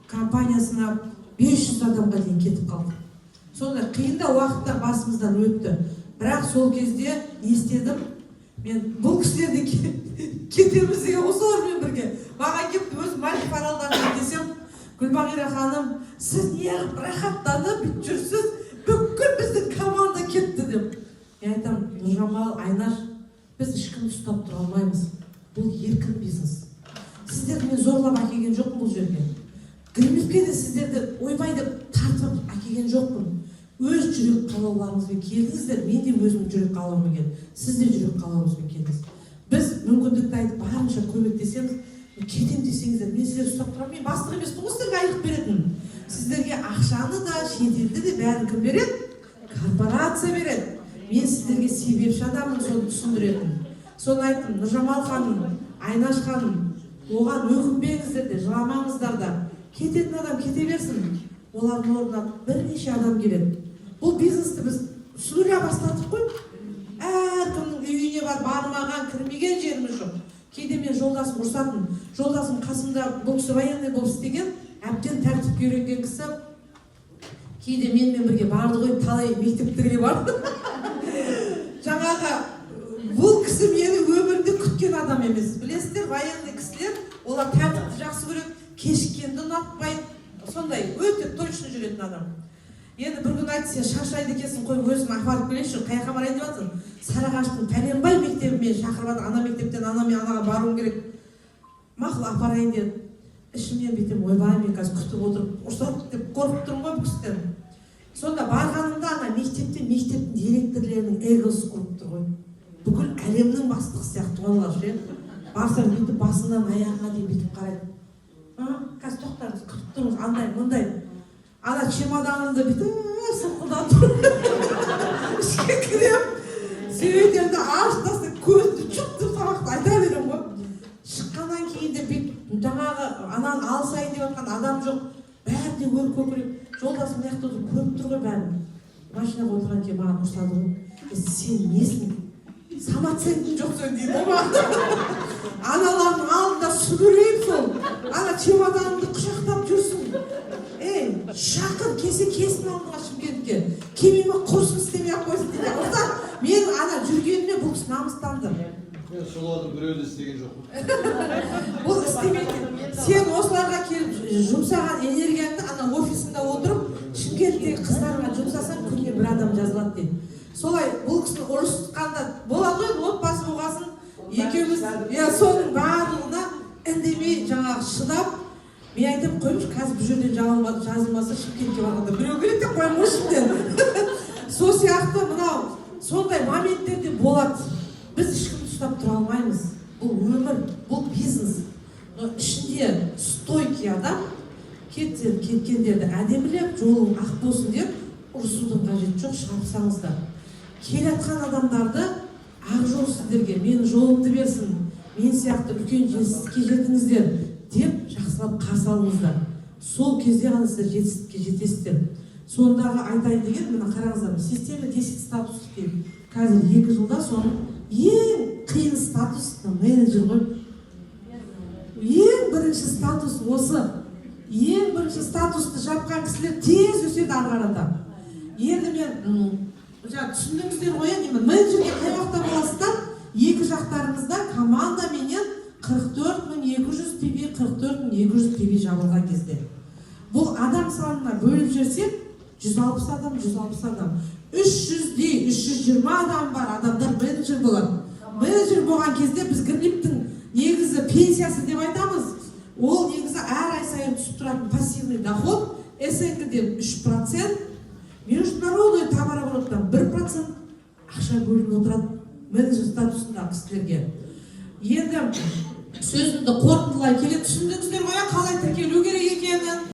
компаниясына 500 адамға дейін кетіп қалды. Сонда қиында уақыттар басымыздан өтті. Бірақ сол кезде не істедім? Мен бұл кісілерді кетеміз деген осылармен бірге. Маған келіп өз Мальдив аралдарына десем, Гүлбағира ханым, сіз неғып рахаттанып бүйтіп жүрсіз, бүкіл біздің команда кетті деп. Мен айтам, Нұржамал, Айнаш, біз ешкімді ұстап тұра алмаймыз. Бұл еркін бизнес. Сіздерді мен зорлап әкелген жоқпын бұл жерге. Гримевке де сіздерді ойбай деп тартып әкелген жоқпын. Өз жүрек қалауларыңызбен келдіңіздер, мен де өзім жүрек қалауыммен келдім. Сіз де жүрек қалауыңызбен келдіңіз. Біз мүмкіндікті айтып барынша көмектесеміз. Кетем десеңіздер, мен сіздерді ұстап тұрамын, мен бастық емеспін ғой сіздерге айлық беретін. Сіздерге ақшаны да, шетелді де бәрін кім береді? Корпорация береді. Мен сіздерге себепші адамын, соны түсіндіретін. Соны айттым, Нұржамал ханым, Айнаш ханым, оған өкінбеңіздер де, жыламаңыздар да. Кететін адам кете берсін. Олардың орнына бірнеше адам келеді. Бұл бизнесті біз сүре бастадық қой. Әркімнің үйіне бар, бармаған, кірмеген жеріміз жоқ. Кейде мен жолдасым ұрсатын, жолдасым қасымда бұл кісі военный болып істеген, әбден тәртіпке үйренген кісі. Кейде менімен бірге барды ғой, талай мектептерге барды. Жаңағы бұл кісі мені өмірінде күткен адам емес. Білесіздер, военный кісілер, олар тәртіпті жақсы көреді, кешіккенді ұнатпайды. Сондай өте точно жүретін адам. Енді бір күн айтты, сен шаршайды екенсің, қой өзім апарып келейінші, қаяққа барайын деп жатсың? Сарыағаштың Пәленбай мектебімен шақырып жатыр, ана мектептен анамен анаға баруым керек. Мақұл апарайын деді. Ішімнен бүйтем, ойбай, мен қазір күтіп отырып, ұрсады деп қорқып тұрмын ғой бұл кісіден. Сонда барғанымда ана мектептің директорлерінің эгосы құрып тұр ғой. Бүкіл әлемнің бастығы сияқты олар ше. Барсам бүйтіп басынан аяғына дейін бүйтіп қарайды. Қазір тоқтаңыз, күтіп тұрыңыз, андай, мындай. Ана чемоданымды бүйтіп сылқылдап тұр. Ішке кірем. Сөйтемді аштасы көзді жұқты сабақты айта берем ғой. Шыққаннан кейін де бүйтіп жаңағы ананы алсайын деп жатқан адам жоқ. Бәрі де көкірек. Жолдасым мына жақта отырып көріп тұр ғой бәрін. Машинаға отырған кейін маған ұрсады ғой. Сен несің? Самооценкің жоқ сен дейді ғой. Аналардың алдында сүгірейіп сол. Ана чемоданымды құшақтап жүрсің. Шақыр, кесін алдыға Шымкентке. Кемеме құрсын істемей ақ қойсын дейді. Мен ана жүргеніме бұл кісі намыстанды. Мен солардың біреуді істеген жоқпын. Бұл істемейді. Сен осыларға келіп жұмсаған энергияңды ана офисында отырып, Шымкенттегі қыздарға жұмсасаң, күніне бір адам жазылады дейді. Солай бұл кісіні ұрысқанда болады ғой, отбасы болғасын, екеуміз, соның барлығына үндемей жаңағы шыдап, мен айтып қоймыш, қазір бұл жерден жазылмаса Шымкентке барғанда біреу келеді деп қоймын ішімден. Сол сияқты мынау сондай моменттерде болады. Біз ешкімді ұстап тұра қараңыз, бұл өмір, бұл бизнес. Ішінде стойкий адам кеткендерді әдемілеп, жолың ақ болсын деп ұрысудың қажеті жоқ, шығарсаңыздар. Келатқан адамдарды ақ жол сіздерге, менің жолымды берсін, мен сияқты үлкен жетістікке жетіңіздер деп жақсылап қарсы алыңыздар. Сол кезде ғана сіздер жетістікке жетесіздер. Сондағы айтайын деген, мына қараңыздар, система 10 статус дейді. Қазір 2 жылда соның ең қиын статус менеджер ғой. Ең бірінші статус осы. Ең бірінші статусты жапқан кісілер тез өседі ары қарата. Енді мен түсіндіңіздер ғой, менеджерге қай уақытта боласыздар? Екі жақтарыңызда командаменен 44.200 PB, 44.200 PB жабылған кезде. Бұл адам санына бөліп жерсек, 160 адам, 160 адам. 300-дей, 320 адам бар, адамдар менеджер болады. Менеджер болған кезде біз гірлиптің негізі пенсиясы деп айтамыз. Ол негізі әр ай сайын түсіп тұратын пассивный доход, СНГ-ден 3%, международный товарообороттан 1% ақша бөлініп отырады менеджер статусындағы кісілерге. Енді сөзімді қорытындылай келе түсіндіңіздер ғой қалай тіркелу керек екенін.